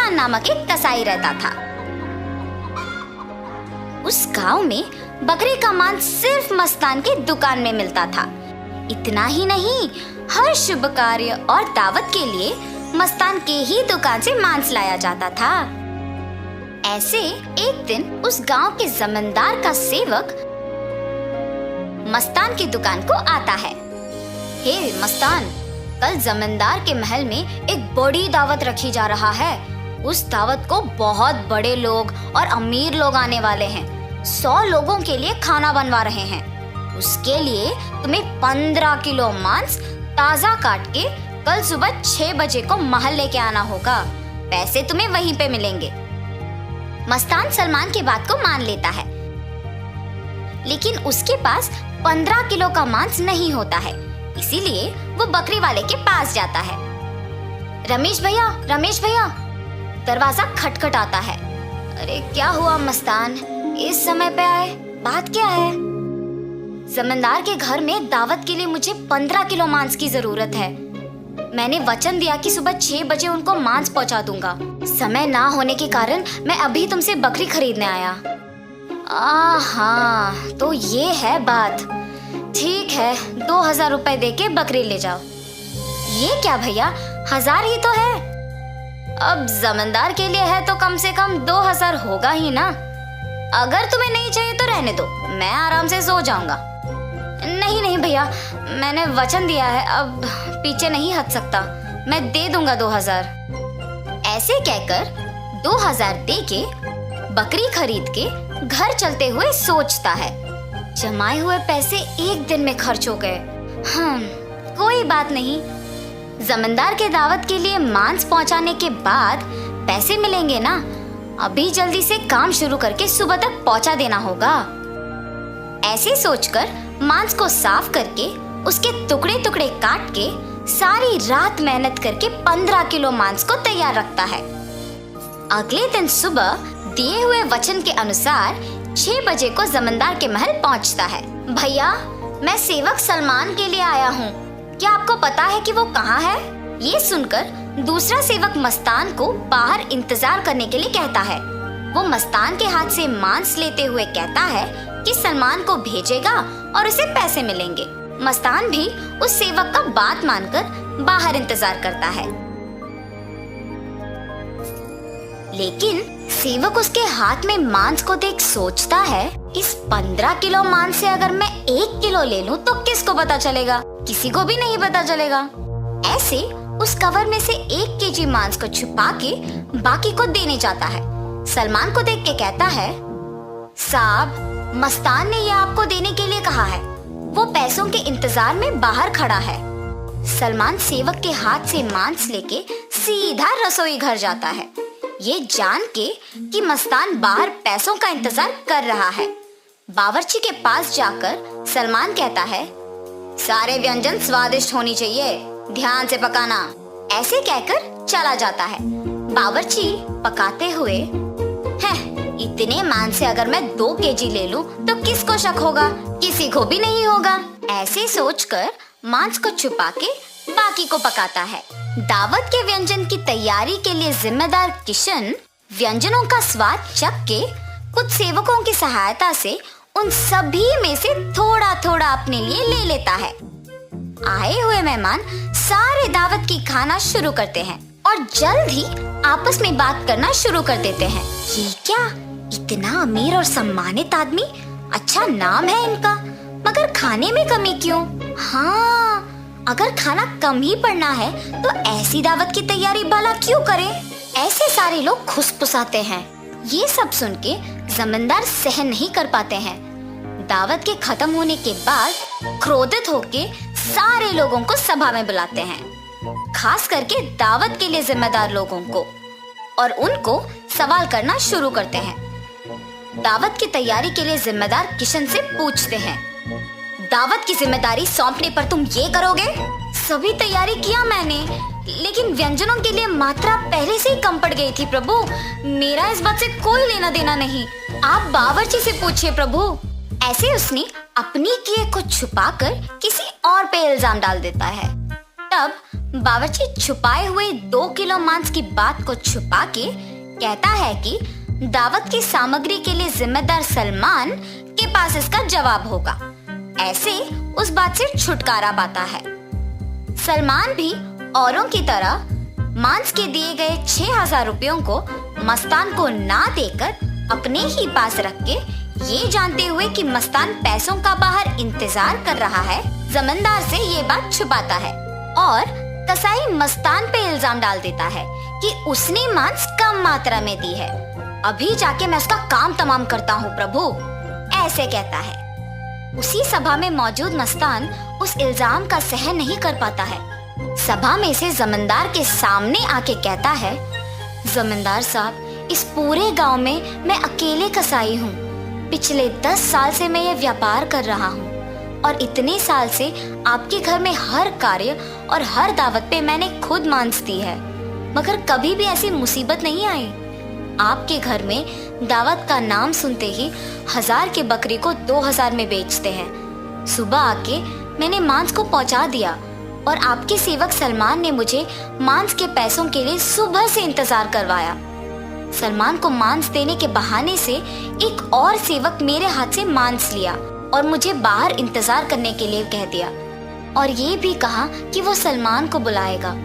मस्तान नामक एक कसाई रहता था। उस गांव में बकरे का मांस सिर्फ मस्तान के दुकान में मिलता था। इतना ही नहीं, हर शुभ कार्य और दावत के लिए मस्तान के ही दुकान से मांस लाया जाता था। ऐसे एक दिन उस गांव के जमींदार का सेवक मस्तान की दुकान को आता है। हे मस्तान, कल जमींदार के महल में एक बड़ी दावत रखी जा रहा है। उस दावत को बहुत बड़े लोग और अमीर लोग आने वाले हैं। 100 लोगों के लिए खाना बनवा रहे हैं। उसके लिए तुम्हें 15 किलो मांस ताजा काट के कल सुबह 6 बजे को महल लेके आना होगा। पैसे तुम्हें वहीं पे मिलेंगे। मस्तान सलमान की बात को मान लेता है, लेकिन उसके पास 15 किलो का मांस नहीं होता है। इसीलिए वो बकरी वाले के पास जाता है। रमेश भैया, दरवाजा खटखटाता है। अरे क्या हुआ मस्तान, इस समय पे आए, बात क्या है? जमींदार के घर में दावत के लिए मुझे 15 किलो मांस की जरूरत है। मैंने वचन दिया कि सुबह 6 बजे उनको मांस पहुंचा दूंगा। समय ना होने के कारण मैं अभी तुमसे बकरी खरीदने आया। हाँ, तो ये है बात। ठीक है, 2000 रुपए दे के बकरी ले जाओ। ये क्या भैया, 1000 ही तो है। अब जमींदार के लिए है तो कम से कम 2000 होगा ही ना। अगर तुम्हें नहीं चाहिए तो रहने दो, मैं आराम से सो जाऊंगा। नहीं भैया, मैंने वचन दिया है, अब पीछे नहीं हट सकता। मैं दे दूंगा 2000। ऐसे कहकर 2000 दे के बकरी खरीद के घर चलते हुए सोचता है, जमाए हुए पैसे एक दिन में खर्च हो गए। कोई बात नहीं, जमींदार के दावत के लिए मांस पहुंचाने के बाद पैसे मिलेंगे ना। अभी जल्दी से काम शुरू करके सुबह तक पहुंचा देना होगा। ऐसे सोचकर मांस को साफ करके उसके टुकड़े टुकड़े काट के सारी रात मेहनत करके 15 किलो मांस को तैयार रखता है। अगले दिन सुबह दिए हुए वचन के अनुसार 6 बजे को जमींदार के महल पहुंचता है। भैया, मैं सेवक सलमान के लिए आया हूँ। क्या आपको पता है कि वो कहाँ है? ये सुनकर दूसरा सेवक मस्तान को बाहर इंतजार करने के लिए कहता है। वो मस्तान के हाथ से मांस लेते हुए कहता है कि सलमान को भेजेगा और उसे पैसे मिलेंगे। मस्तान भी उस सेवक का बात मानकर बाहर इंतजार करता है, लेकिन सेवक उसके हाथ में मांस को देख सोचता है, इस 15 किलो मांस से अगर मैं 1 किलो ले लूं तो किसको पता चलेगा? किसी को भी नहीं पता चलेगा। ऐसे उस कवर में से 1 केजी मांस को छुपा के बाकी को देने जाता है। सलमान को देख के कहता है, साहब, मस्तान ने ये आपको देने के लिए कहा है। वो पैसों के इंतजार में बाहर खड़ा है। सलमान सेवक के हाथ से मांस लेके सीधा रसोई घर जाता है, ये जान के कि मस्तान बाहर पैसों का इंतजार कर रहा है। बावर्ची के पास जाकर सलमान कहता है, सारे व्यंजन स्वादिष्ट होनी चाहिए, ध्यान से पकाना। ऐसे कहकर चला जाता है। बावर्ची पकाते हुए, इतने मांस से अगर मैं 2 केजी ले लूं तो किसको शक होगा? किसी को भी नहीं होगा। ऐसे सोचकर मांस को छुपा के बाकी को पकाता है। दावत के व्यंजन की तैयारी के लिए जिम्मेदार किशन व्यंजनों का स्वाद चख के कुछ सेवकों की सहायता से उन सभी में से थोड़ा थोड़ा अपने लिए ले लेता है। आए हुए मेहमान सारे दावत की खाना शुरू करते हैं और जल्द ही आपस में बात करना शुरू कर देते हैं। ये क्या, इतना अमीर और सम्मानित आदमी, अच्छा नाम है इनका, मगर खाने में कमी क्यों? हाँ, अगर खाना कम ही पड़ना है तो ऐसी दावत की तैयारी भला क्यों करें? ऐसे सारे लोग खुसफुसाते हैं। ये सब सुन के जमींदार सहन नहीं कर पाते हैं। दावत के खत्म होने के बाद क्रोधित होके सारे लोगों को सभा में बुलाते हैं, खास करके दावत के लिए जिम्मेदार लोगों को, और उनको सवाल करना शुरू करते हैं। दावत की तैयारी के लिए जिम्मेदार किशन से पूछते हैं, दावत की जिम्मेदारी सौंपने पर तुम ये करोगे? सभी तैयारी किया मैंने, लेकिन व्यंजनों के लिए मात्रा पहले से ही कम पड़ गई थी प्रभु। मेरा इस बात से कोई लेना देना नहीं, आप बावर्ची से पूछिए प्रभु। ऐसे उसने अपनी किए को छुपाकर किसी और पे इल्जाम डाल देता है। तब बावर्ची छुपाए हुए 2 किलो मांस की बात को छुपा के कहता है कि दावत की सामग्री के लिए जिम्मेदार सलमान के पास इसका जवाब होगा। ऐसे उस बात से छुटकारा पाता है। सलमान भी औरों की तरह मांस के दिए गए 6,000 रुपयों को मस्तान को ना देकर अपने ही पास रख के, ये जानते हुए कि मस्तान पैसों का बाहर इंतजार कर रहा है, जमींदार से ये बात छुपाता है और कसाई मस्तान पे इल्जाम डाल देता है कि उसने मांस कम मात्रा में दी है। अभी जाके मैं उसका काम तमाम करता हूँ प्रभु, ऐसे कहता है। उसी सभा में मौजूद मस्तान उस इल्जाम का सहन नहीं कर पाता है। सभा में से जमींदार के सामने आके कहता है, जमींदार साहब, इस पूरे गांव में मैं अकेले कसाई हूँ। पिछले 10 साल से मैं ये व्यापार कर रहा हूँ और इतने साल से आपके घर में हर कार्य और हर दावत पे मैंने खुद मांस दी है, मगर कभी भी ऐसी मुसीबत नहीं आई। आपके घर में दावत का नाम सुनते ही 1000 की बकरी को 2000 में बेचते हैं। सुबह आके मैंने मांस को पहुंचा दिया और आपके सेवक सलमान ने मुझे मांस के पैसों के लिए सुबह से इंतजार करवाया। सलमान को मांस देने के बहाने से एक और सेवक मेरे हाथ से मांस लिया और मुझे बाहर इंतजार करने के लिए कह दिया और ये भी कहा कि वो सलमान को बुलाएगा।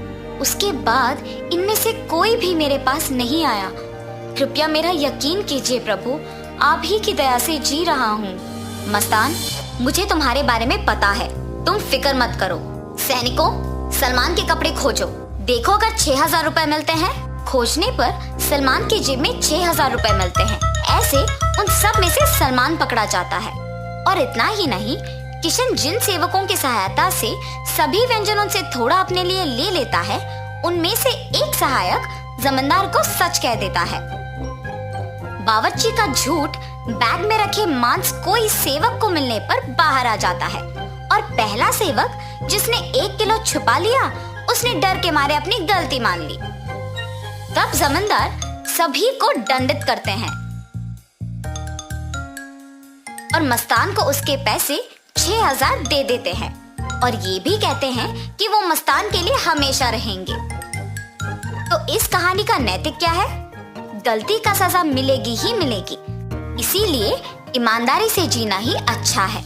उसके बाद इनमें से कोई भी मेरे पास नहीं आया। कृपया मेरा यकीन कीजिए प्रभु, आप ही की दया से जी रहा हूँ। मस्तान, मुझे तुम्हारे बारे में पता है, तुम फिक्र मत करो। सैनिकों, सलमान के कपड़े खोजो, देखो अगर 6,000 रुपए मिलते हैं। खोजने पर सलमान की जेब में 6,000 रुपए मिलते हैं। ऐसे उन सब में से सलमान पकड़ा जाता है। और इतना ही नहीं, किशन जिन सेवकों की सहायता से सभी व्यंजनों से थोड़ा अपने लिए ले लेता है, उनमें से एक सहायक जमींदार को सच कह देता है। बावर्ची का झूठ बैग में रखे मांस कोई सेवक को मिलने पर बाहर आ जाता है और पहला सेवक जिसने 1 किलो छुपा लिया, उसने डर के मारे अपनी गलती मान ली। तब जमींदार सभी को दंडित करते हैं और मस्तान को उसके पैसे 6,000 दे देते हैं और ये भी कहते हैं कि वो मस्तान के लिए हमेशा रहेंगे। तो इस कहानी का नैतिक क्या है? गलती का सजा मिलेगी ही मिलेगी, इसीलिए ईमानदारी से जीना ही अच्छा है।